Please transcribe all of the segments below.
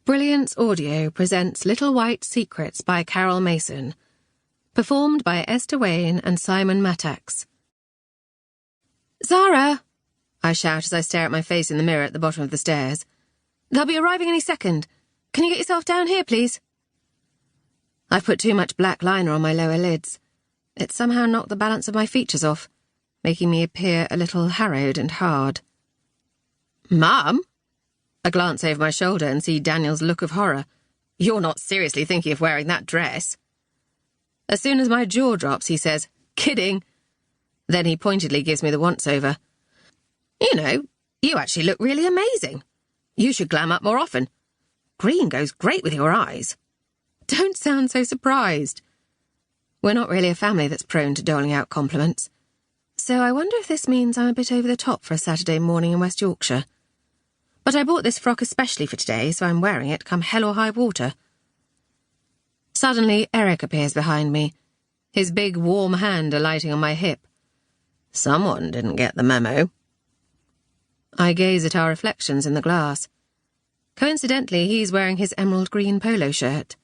Brilliance Audio presents Little White Secrets by Carol Mason, performed by Esther Wayne and Simon Mattax. Zara! I shout as I stare at my face in the mirror at the bottom of the stairs. They'll be arriving any second. Can you get yourself down here, please? I've put too much black liner on my lower lids. It's somehow knocked the balance of my features off, making me appear a little harrowed and hard. Mum? I glance over my shoulder and see Daniel's look of horror. You're not seriously thinking of wearing that dress? As soon as my jaw drops, he says, "Kidding." Then he pointedly gives me the once-over. You know, you actually look really amazing. You should glam up more often. Green goes great with your eyes. Don't sound so surprised. We're not really a family that's prone to doling out compliments. So I wonder if this means I'm a bit over the top for a Saturday morning in West Yorkshire. But I bought this frock especially for today, so I'm wearing it come hell or high water. Suddenly, Eric appears behind me, his big, warm hand alighting on my hip. Someone didn't get the memo. I gaze at our reflections in the glass. Coincidentally, he's wearing his emerald green polo shirt.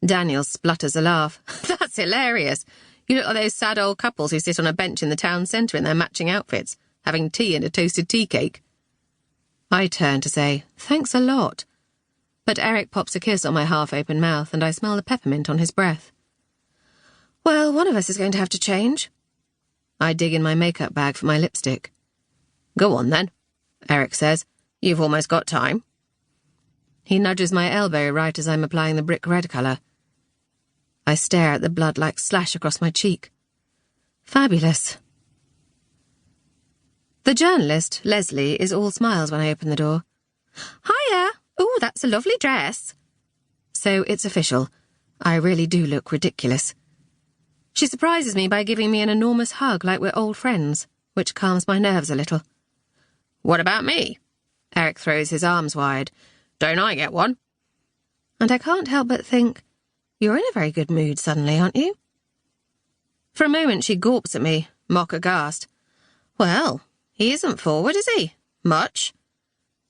Daniel splutters a laugh. That's hilarious. You look like those sad old couples who sit on a bench in the town centre in their matching outfits, having tea and a toasted tea cake. I turn to say, thanks a lot. But Eric pops a kiss on my half-open mouth and I smell the peppermint on his breath. Well, one of us is going to have to change. I dig in my makeup bag for my lipstick. Go on then, Eric says. You've almost got time. He nudges my elbow right as I'm applying the brick red colour. I stare at the blood-like slash across my cheek. Fabulous. The journalist, Leslie, is all smiles when I open the door. Hiya! Ooh, that's a lovely dress. So it's official. I really do look ridiculous. She surprises me by giving me an enormous hug like we're old friends, which calms my nerves a little. What about me? Eric throws his arms wide. Don't I get one? And I can't help but think, you're in a very good mood suddenly, aren't you? For a moment she gawps at me, mock aghast. Well, he isn't forward, is he? Much.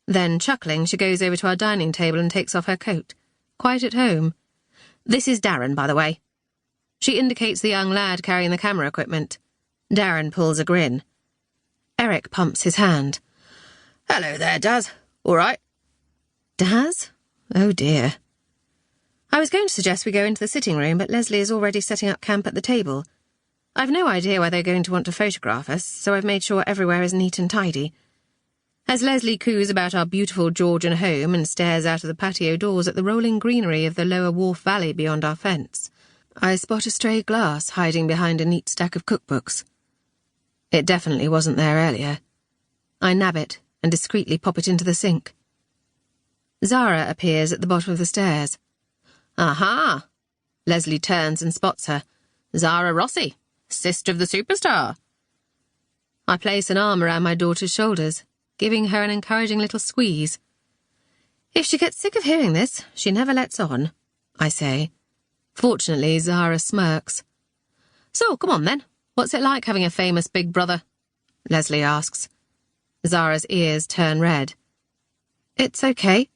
Then, chuckling, she goes over to our dining table and takes off her coat. Quite at home. This is Darren, by the way. She indicates the young lad carrying the camera equipment. Darren pulls a grin. Eric pumps his hand. Hello there, Daz. All right? Daz? Oh dear. I was going to suggest we go into the sitting room, but Leslie is already setting up camp at the table. I've no idea where they're going to want to photograph us, so I've made sure everywhere is neat and tidy. As Leslie coos about our beautiful Georgian home and stares out of the patio doors at the rolling greenery of the lower Wharf Valley beyond our fence, I spot a stray glass hiding behind a neat stack of cookbooks. It definitely wasn't there earlier. I nab it and discreetly pop it into the sink. Zara appears at the bottom of the stairs. Aha! Leslie turns and spots her. Zara Rossi, sister of the superstar. I place an arm around my daughter's shoulders, giving her an encouraging little squeeze. If she gets sick of hearing this, she never lets on, I say. Fortunately, Zara smirks. So, come on then. What's it like having a famous big brother? Leslie asks. Zara's ears turn red. It's okay.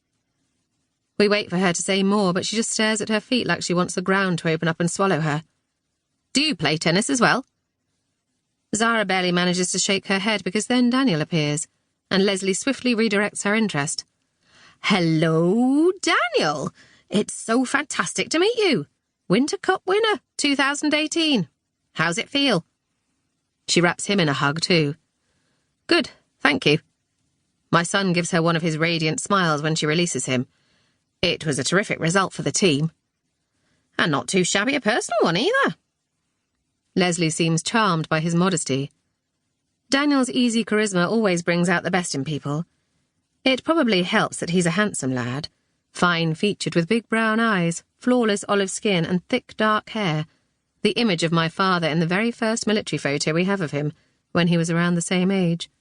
We wait for her to say more, but she just stares at her feet like she wants the ground to open up and swallow her. Do you play tennis as well? Zara barely manages to shake her head because then Daniel appears, and Leslie swiftly redirects her interest. Hello, Daniel! It's so fantastic to meet you! Winter Cup winner, 2018. How's it feel? She wraps him in a hug too. Good, thank you. My son gives her one of his radiant smiles when she releases him. It was a terrific result for the team. And not too shabby a personal one either. Leslie seems charmed by his modesty. Daniel's easy charisma always brings out the best in people. It probably helps that he's a handsome lad, fine-featured with big brown eyes, flawless olive skin and thick dark hair, the image of my father in the very first military photo we have of him, when he was around the same age.